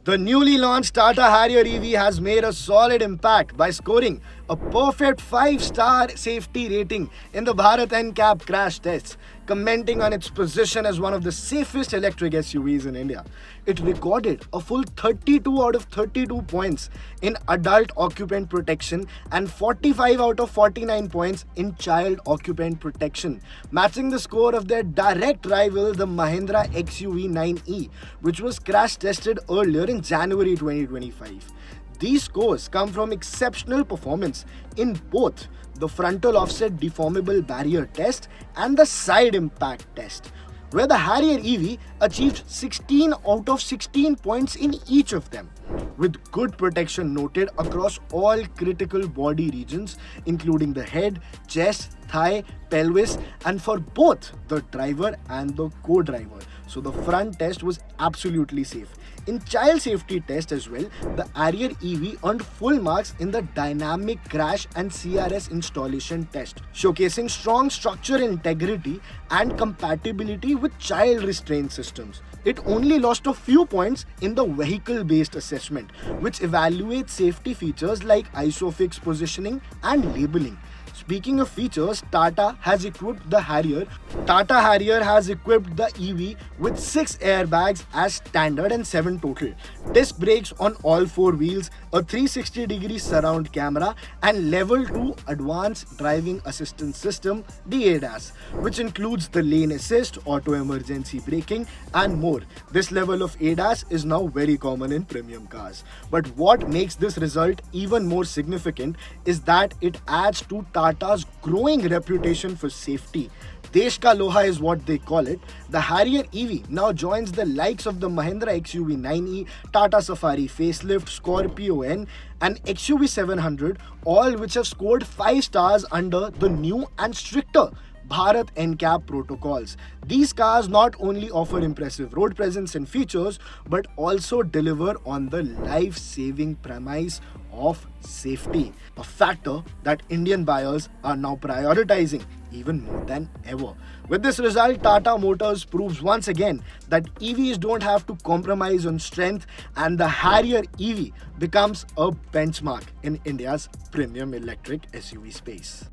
The newly launched Tata Harrier EV has made a solid impact by scoring a perfect 5-star safety rating in the Bharat NCAP crash tests, commenting on its position as one of the safest electric SUVs in India. It recorded a full 32 out of 32 points in adult occupant protection and 45 out of 49 points in child occupant protection, matching the score of their direct rival, the Mahindra XUV 9e, which was crash tested earlier in January 2025. These scores come from exceptional performance in both the frontal offset deformable barrier test and the side impact test, where the Harrier EV achieved 16 out of 16 points in each of them, with good protection noted across all critical body regions, including the head, chest, thigh, pelvis, and for both the driver and the co-driver. So the front test was absolutely safe. In child safety test as well, the Harrier EV earned full marks in the dynamic crash and CRS installation test, showcasing strong structure integrity and compatibility with child restraint systems. It only lost a few points in the vehicle-based assessment, which evaluates safety features like ISOFIX positioning and labeling. Speaking of features, Tata has equipped the Harrier. Tata Harrier has equipped the EV with 6 airbags as standard and 7 total, disc brakes on all 4 wheels, a 360-degree surround camera, and level 2 advanced driving assistance system, the ADAS, which includes the lane assist, auto emergency braking, and more. This level of ADAS is now very common in premium cars. But what makes this result even more significant is that it adds to Tata's growing reputation for safety. Desh ka loha is what they call it. The Harrier EV now joins the likes of the Mahindra XUV 9e, Tata Safari facelift, Scorpio N, and XUV 700, all which have scored 5 stars under the new and stricter Bharat NCAP protocols. These cars not only offer impressive road presence and features, but also deliver on the life-saving premise of safety, a factor that Indian buyers are now prioritizing even more than ever. With this result, Tata Motors proves once again that EVs don't have to compromise on strength, and the Harrier EV becomes a benchmark in India's premium electric SUV space.